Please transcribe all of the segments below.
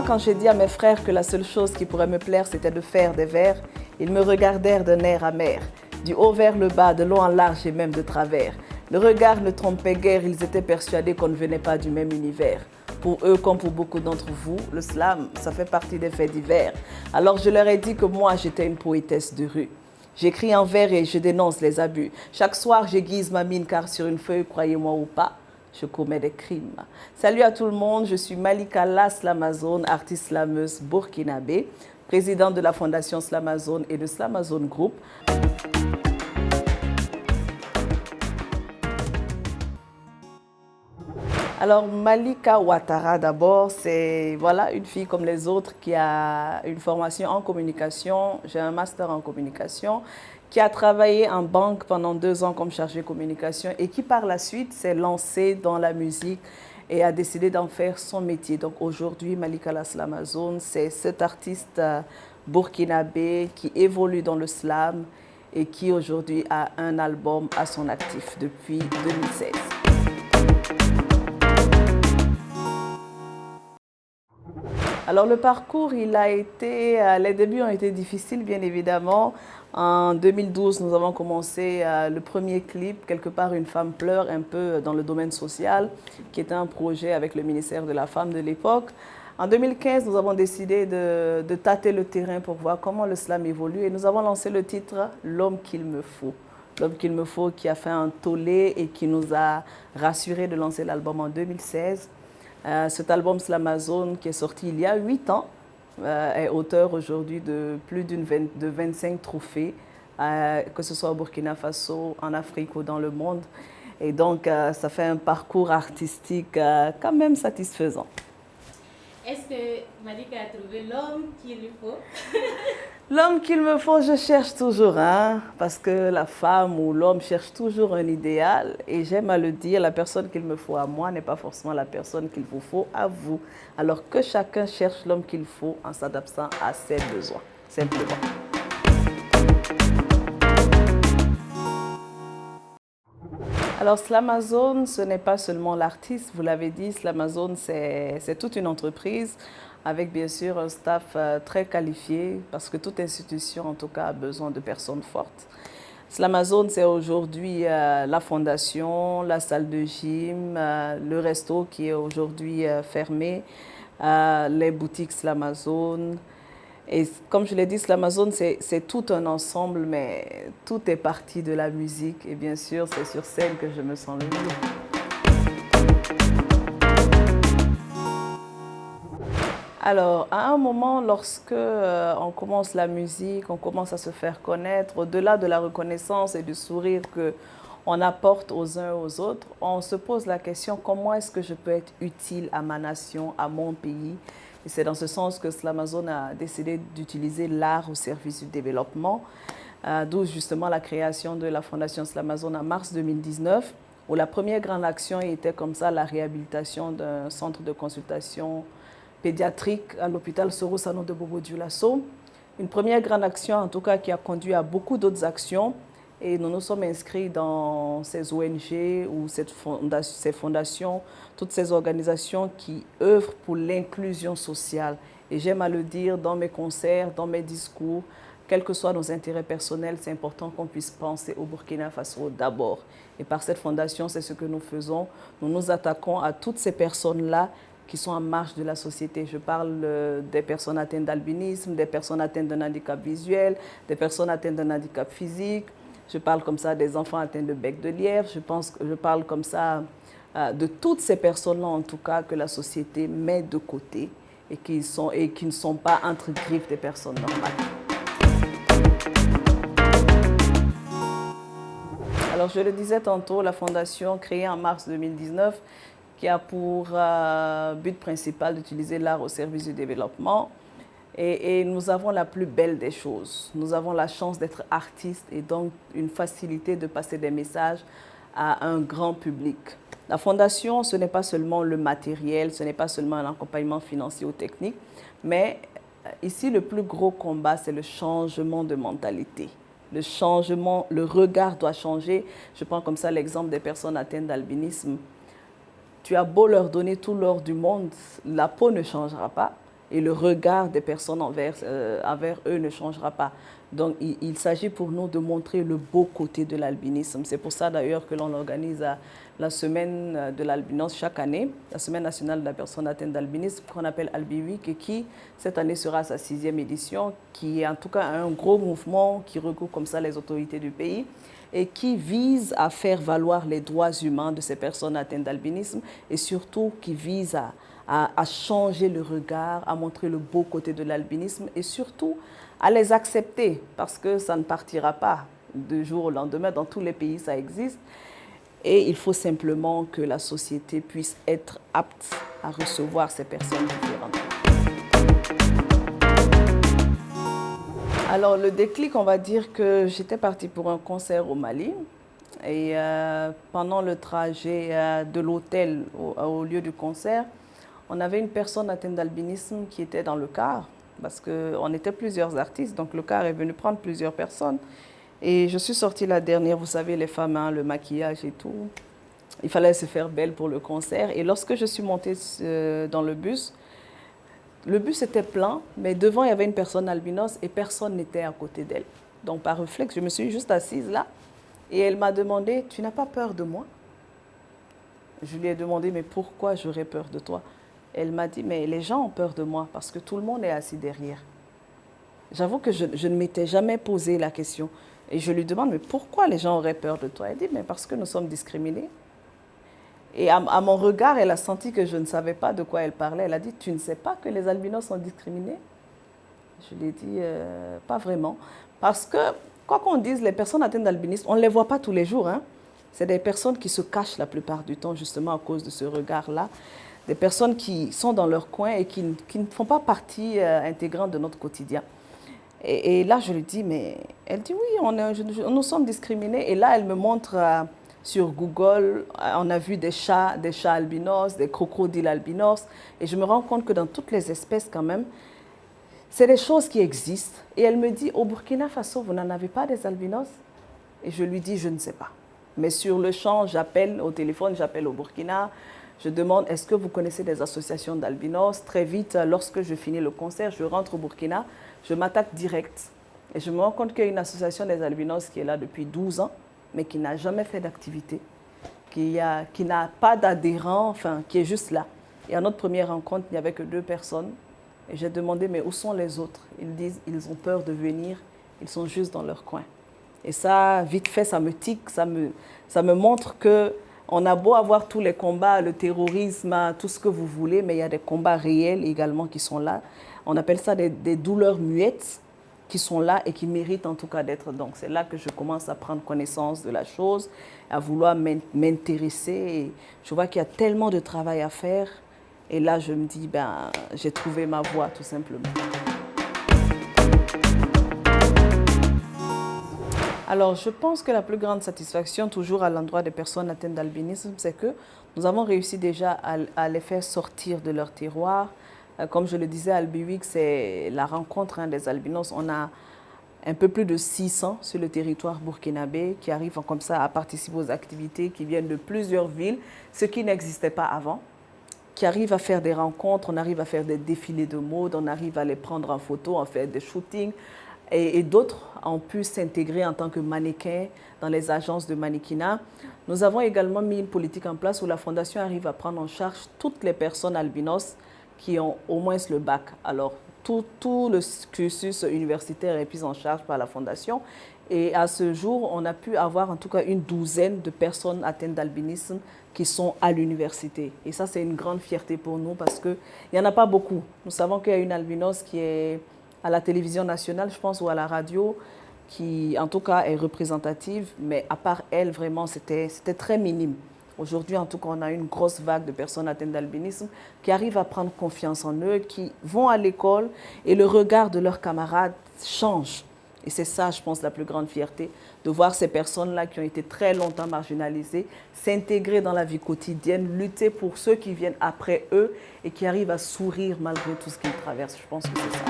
Moi, quand j'ai dit à mes frères que la seule chose qui pourrait me plaire, c'était de faire des vers, ils me regardèrent d'un air amer, du haut vers le bas, de long en large et même de travers. Le regard ne trompait guère, ils étaient persuadés qu'on ne venait pas du même univers. Pour eux, comme pour beaucoup d'entre vous, le slam, ça fait partie des faits divers. Alors je leur ai dit que moi, j'étais une poétesse de rue. J'écris en vers et je dénonce les abus. Chaque soir, j'aiguise ma mine car sur une feuille, croyez-moi ou pas, je commets des crimes. Salut à tout le monde, je suis Malika La Slamazone, artiste slameuse burkinabé, présidente de la Fondation Slamazone et de Slamazone Group. Alors Malika Ouattara d'abord, c'est voilà, une fille comme les autres qui a une formation en communication, j'ai un master en communication, qui a travaillé en banque pendant 2 ans comme chargée de communication et qui par la suite s'est lancée dans la musique et a décidé d'en faire son métier. Donc aujourd'hui, Malika La Slamazone, c'est cet artiste burkinabé qui évolue dans le slam et qui aujourd'hui a un album à son actif depuis 2016. Alors le parcours, les débuts ont été difficiles bien évidemment. En 2012, nous avons commencé le premier clip, Quelque part une femme pleure, un peu dans le domaine social, qui était un projet avec le ministère de la Femme de l'époque. En 2015, nous avons décidé de tâter le terrain pour voir comment le slam évolue et nous avons lancé le titre L'homme qu'il me faut. L'homme qu'il me faut qui a fait un tollé et qui nous a rassurés de lancer l'album en 2016. Cet album Slamazone qui est sorti il y a 8 ans est auteur aujourd'hui de plus de 25 trophées, que ce soit au Burkina Faso, en Afrique ou dans le monde. Et donc ça fait un parcours artistique quand même satisfaisant. Est-ce que Malika a trouvé l'homme qu'il lui faut? L'homme qu'il me faut, je cherche toujours, hein, parce que la femme ou l'homme cherche toujours un idéal. Et j'aime à le dire, la personne qu'il me faut à moi n'est pas forcément la personne qu'il vous faut à vous. Alors que chacun cherche l'homme qu'il faut en s'adaptant à ses besoins, simplement. Alors Slamazone, ce n'est pas seulement l'artiste, vous l'avez dit, Slamazone c'est toute une entreprise avec bien sûr un staff très qualifié parce que toute institution en tout cas a besoin de personnes fortes. Slamazone c'est aujourd'hui la fondation, la salle de gym, le resto qui est aujourd'hui fermé, les boutiques Slamazone. Et comme je l'ai dit, Slamazone, c'est tout un ensemble, mais tout est parti de la musique. Et bien sûr, c'est sur scène que je me sens le mieux. Alors, à un moment, lorsque on commence la musique, on commence à se faire connaître, au-delà de la reconnaissance et du sourire qu'on apporte aux uns et aux autres, on se pose la question, comment est-ce que je peux être utile à ma nation, à mon pays ? Et c'est dans ce sens que Slamazone a décidé d'utiliser l'art au service du développement, d'où justement la création de la Fondation Slamazone en mars 2019, où la première grande action était comme ça la réhabilitation d'un centre de consultation pédiatrique à l'hôpital Sorosano de Bobo-Dioulasso. Une première grande action en tout cas qui a conduit à beaucoup d'autres actions. Et nous nous sommes inscrits dans ces ONG ou ces fondations, toutes ces organisations qui œuvrent pour l'inclusion sociale. Et j'aime à le dire dans mes concerts, dans mes discours, quels que soient nos intérêts personnels, c'est important qu'on puisse penser au Burkina Faso d'abord. Et par cette fondation, c'est ce que nous faisons. Nous nous attaquons à toutes ces personnes-là qui sont en marge de la société. Je parle des personnes atteintes d'albinisme, des personnes atteintes d'un handicap visuel, des personnes atteintes d'un handicap physique. Je parle comme ça des enfants atteints de bec de lièvre. Je parle comme ça de toutes ces personnes-là, en tout cas, que la société met de côté et qui ne sont pas entre griffes des personnes normales. Alors, je le disais tantôt, la fondation créée en mars 2019, qui a pour but principal d'utiliser l'art au service du développement. Et nous avons la plus belle des choses. Nous avons la chance d'être artistes et donc une facilité de passer des messages à un grand public. La fondation, ce n'est pas seulement le matériel, ce n'est pas seulement un accompagnement financier ou technique, mais ici, le plus gros combat, c'est le changement de mentalité. Le changement, le regard doit changer. Je prends comme ça l'exemple des personnes atteintes d'albinisme. Tu as beau leur donner tout l'or du monde, la peau ne changera pas. et le regard des personnes envers eux ne changera pas. Donc, il s'agit pour nous de montrer le beau côté de l'albinisme. C'est pour ça d'ailleurs que l'on organise la semaine de l'albinos chaque année, la semaine nationale de la personne atteinte d'albinisme, qu'on appelle Albi Week, et qui, cette année, sera sa 6e édition, qui est en tout cas un gros mouvement qui regroupe comme ça les autorités du pays et qui vise à faire valoir les droits humains de ces personnes atteintes d'albinisme et surtout qui vise à changer le regard, à montrer le beau côté de l'albinisme et surtout à les accepter parce que ça ne partira pas du jour au lendemain. Dans tous les pays, ça existe. Et il faut simplement que la société puisse être apte à recevoir ces personnes différentes. Alors, le déclic, on va dire que j'étais partie pour un concert au Mali. Et pendant le trajet de l'hôtel au lieu du concert, on avait une personne atteinte d'albinisme qui était dans le car, parce qu'on était plusieurs artistes, donc le car est venu prendre plusieurs personnes. Et je suis sortie la dernière, vous savez, les femmes, hein, le maquillage et tout. Il fallait se faire belle pour le concert. Et lorsque je suis montée dans le bus était plein, mais devant, il y avait une personne albinos et personne n'était à côté d'elle. Donc, par réflexe, je me suis juste assise là. Et elle m'a demandé, tu n'as pas peur de moi? Je lui ai demandé, mais pourquoi j'aurais peur de toi? Elle m'a dit, mais les gens ont peur de moi parce que tout le monde est assis derrière. J'avoue que je ne m'étais jamais posé la question. Et je lui demande, mais pourquoi les gens auraient peur de toi? Elle dit, mais parce que nous sommes discriminés. Et à mon regard, elle a senti que je ne savais pas de quoi elle parlait. Elle a dit, tu ne sais pas que les albinos sont discriminés? Je lui ai dit, pas vraiment. Parce que, quoi qu'on dise, les personnes atteintes d'albinisme, on ne les voit pas tous les jours. Hein. C'est des personnes qui se cachent la plupart du temps, justement à cause de ce regard-là. Des personnes qui sont dans leur coin et qui ne font pas partie intégrante de notre quotidien. Et là, je lui dis, mais elle dit, oui, nous sommes discriminés. Et là, elle me montre sur Google, on a vu des chats albinos, des crocodiles albinos. Et je me rends compte que dans toutes les espèces, quand même, c'est des choses qui existent. Et elle me dit, au Burkina Faso, vous n'en avez pas des albinos? Et je lui dis, je ne sais pas. Mais sur le champ, j'appelle au téléphone, j'appelle au Burkina. Je demande, est-ce que vous connaissez des associations d'albinos? Très vite, lorsque je finis le concert, je rentre au Burkina, je m'attaque direct. Et je me rends compte qu'il y a une association des albinos qui est là depuis 12 ans, mais qui n'a jamais fait d'activité, qui n'a pas d'adhérents, enfin, qui est juste là. Et à notre première rencontre, il n'y avait que 2 personnes. Et j'ai demandé, mais où sont les autres? Ils disent, ils ont peur de venir, ils sont juste dans leur coin. Et ça, vite fait, ça me tique, ça me montre que on a beau avoir tous les combats, le terrorisme, tout ce que vous voulez, mais il y a des combats réels également qui sont là. On appelle ça des douleurs muettes qui sont là et qui méritent en tout cas d'être. Donc c'est là que je commence à prendre connaissance de la chose, à vouloir m'intéresser. Et je vois qu'il y a tellement de travail à faire. Et là, je me dis, j'ai trouvé ma voie tout simplement. Alors, je pense que la plus grande satisfaction, toujours à l'endroit des personnes atteintes d'albinisme, c'est que nous avons réussi déjà à les faire sortir de leur terroir. Comme je le disais, Albi Week, c'est la rencontre des albinos. On a un peu plus de 600 sur le territoire burkinabé qui arrivent comme ça à participer aux activités, qui viennent de plusieurs villes, ce qui n'existait pas avant, qui arrivent à faire des rencontres, on arrive à faire des défilés de mode, on arrive à les prendre en photo, on fait des shootings. Et d'autres ont pu s'intégrer en tant que mannequins dans les agences de mannequinat. Nous avons également mis une politique en place où la Fondation arrive à prendre en charge toutes les personnes albinos qui ont au moins le bac. Alors, tout le cursus universitaire est pris en charge par la Fondation. Et à ce jour, on a pu avoir en tout cas une 12aine de personnes atteintes d'albinisme qui sont à l'université. Et ça, c'est une grande fierté pour nous parce qu'il n'y en a pas beaucoup. Nous savons qu'il y a une albinos qui est à la télévision nationale, je pense, ou à la radio, qui en tout cas est représentative, mais à part elle, vraiment, c'était très minime. Aujourd'hui, en tout cas, on a une grosse vague de personnes atteintes d'albinisme qui arrivent à prendre confiance en eux, qui vont à l'école et le regard de leurs camarades change. Et c'est ça, je pense, la plus grande fierté, de voir ces personnes-là qui ont été très longtemps marginalisées s'intégrer dans la vie quotidienne, lutter pour ceux qui viennent après eux et qui arrivent à sourire malgré tout ce qu'ils traversent. Je pense que c'est ça.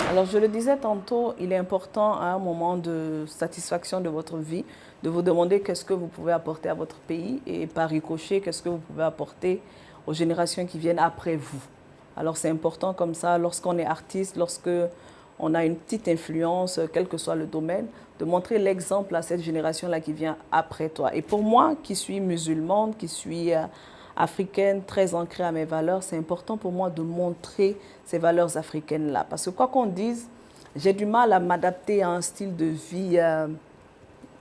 Alors, je le disais tantôt, il est important à un moment de satisfaction de votre vie de vous demander qu'est-ce que vous pouvez apporter à votre pays et par ricochet, qu'est-ce que vous pouvez apporter aux générations qui viennent après vous. Alors c'est important comme ça, lorsqu'on est artiste, lorsque on a une petite influence, quel que soit le domaine, de montrer l'exemple à cette génération-là qui vient après toi. Et pour moi, qui suis musulmane, qui suis africaine, très ancrée à mes valeurs, c'est important pour moi de montrer ces valeurs africaines-là. Parce que quoi qu'on dise, j'ai du mal à m'adapter à un style de vie,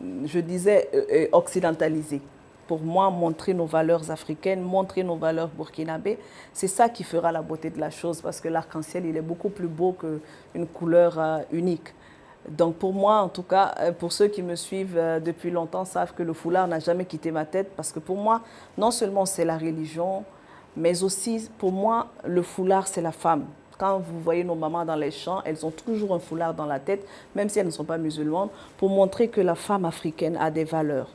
je disais, occidentalisé. Pour moi, montrer nos valeurs africaines, montrer nos valeurs burkinabées, c'est ça qui fera la beauté de la chose, parce que l'arc-en-ciel, il est beaucoup plus beau qu'une couleur unique. Donc pour moi, en tout cas, pour ceux qui me suivent depuis longtemps, savent que le foulard n'a jamais quitté ma tête, parce que pour moi, non seulement c'est la religion, mais aussi pour moi, le foulard, c'est la femme. Quand vous voyez nos mamans dans les champs, elles ont toujours un foulard dans la tête, même si elles ne sont pas musulmanes, pour montrer que la femme africaine a des valeurs.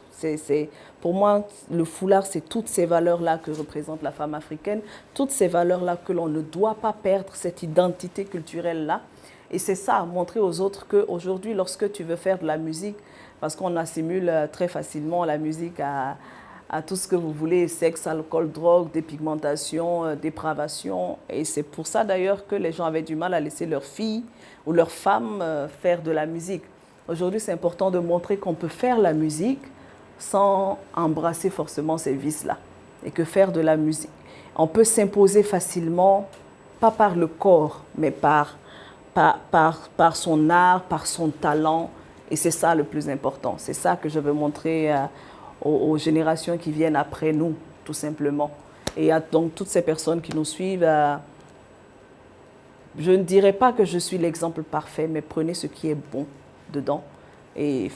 Pour moi, le foulard, c'est toutes ces valeurs-là que représente la femme africaine, toutes ces valeurs-là que l'on ne doit pas perdre, cette identité culturelle-là. Et c'est ça, montrer aux autres qu'aujourd'hui, lorsque tu veux faire de la musique, parce qu'on assimile très facilement la musique à tout ce que vous voulez, sexe, alcool, drogue, dépigmentation, dépravation. Et c'est pour ça d'ailleurs que les gens avaient du mal à laisser leurs filles ou leurs femmes faire de la musique. Aujourd'hui, c'est important de montrer qu'on peut faire la musique sans embrasser forcément ces vices-là. Et que faire de la musique, on peut s'imposer facilement, pas par le corps, mais par son art, par son talent. Et c'est ça le plus important. C'est ça que je veux montrer aux générations qui viennent après nous, tout simplement. Et donc toutes ces personnes qui nous suivent, je ne dirais pas que je suis l'exemple parfait, mais prenez ce qui est bon dedans et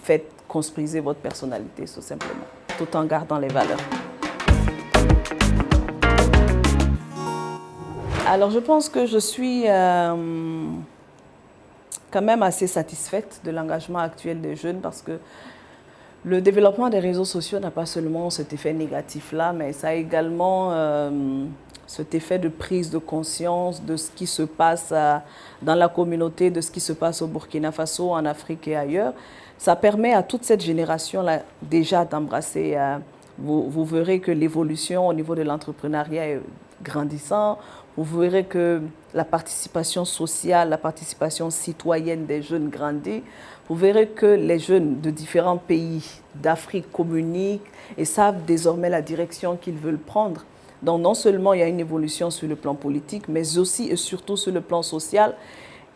construisez votre personnalité, tout simplement, tout en gardant les valeurs. Alors je pense que je suis quand même assez satisfaite de l'engagement actuel des jeunes, parce que le développement des réseaux sociaux n'a pas seulement cet effet négatif-là, mais ça a également cet effet de prise de conscience de ce qui se passe dans la communauté, de ce qui se passe au Burkina Faso, en Afrique et ailleurs. Ça permet à toute cette génération-là déjà d'embrasser. Vous verrez que l'évolution au niveau de l'entrepreneuriat est grandissant. Vous verrez que la participation sociale, la participation citoyenne des jeunes grandit. Vous verrez que les jeunes de différents pays d'Afrique communiquent et savent désormais la direction qu'ils veulent prendre. Donc non seulement il y a une évolution sur le plan politique, mais aussi et surtout sur le plan social.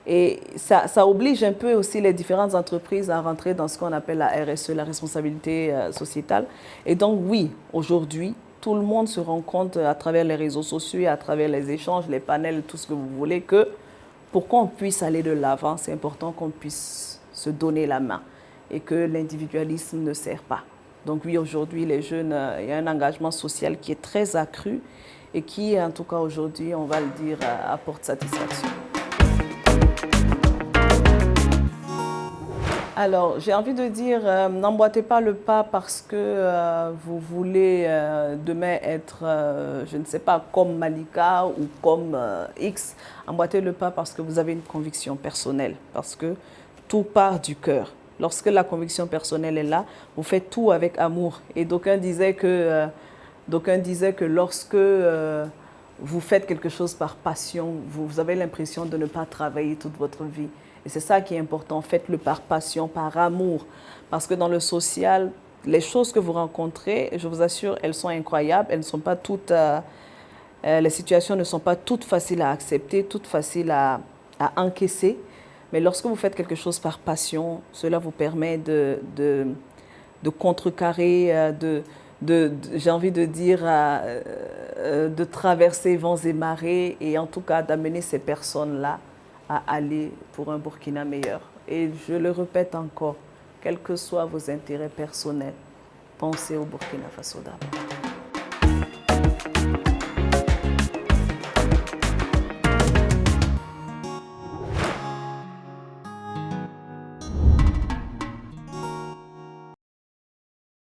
Et ça oblige un peu aussi les différentes entreprises à rentrer dans ce qu'on appelle la RSE, la responsabilité sociétale. Et donc oui, aujourd'hui, tout le monde se rend compte à travers les réseaux sociaux, à travers les échanges, les panels, tout ce que vous voulez, que pour qu'on puisse aller de l'avant, c'est important qu'on puisse se donner la main et que l'individualisme ne sert pas. Donc oui, aujourd'hui, les jeunes, il y a un engagement social qui est très accru et qui, en tout cas aujourd'hui, on va le dire, apporte satisfaction. Alors, j'ai envie de dire, n'emboîtez pas le pas parce que vous voulez demain être, je ne sais pas, comme Malika ou comme X. Emboîtez le pas parce que vous avez une conviction personnelle, parce que tout part du cœur. Lorsque la conviction personnelle est là, vous faites tout avec amour. Et d'aucuns disaient que lorsque vous faites quelque chose par passion, vous avez l'impression de ne pas travailler toute votre vie. Et c'est ça qui est important, faites-le par passion, par amour. Parce que dans le social, les choses que vous rencontrez, je vous assure, elles sont incroyables. Elles ne sont pas toutes, les situations ne sont pas toutes faciles à accepter, toutes faciles à encaisser. Mais lorsque vous faites quelque chose par passion, cela vous permet de contrecarrer, j'ai envie de dire, de traverser vents et marées et en tout cas d'amener ces personnes-là à aller pour un Burkina meilleur. Et je le répète encore, quels que soient vos intérêts personnels, pensez au Burkina Faso d'abord.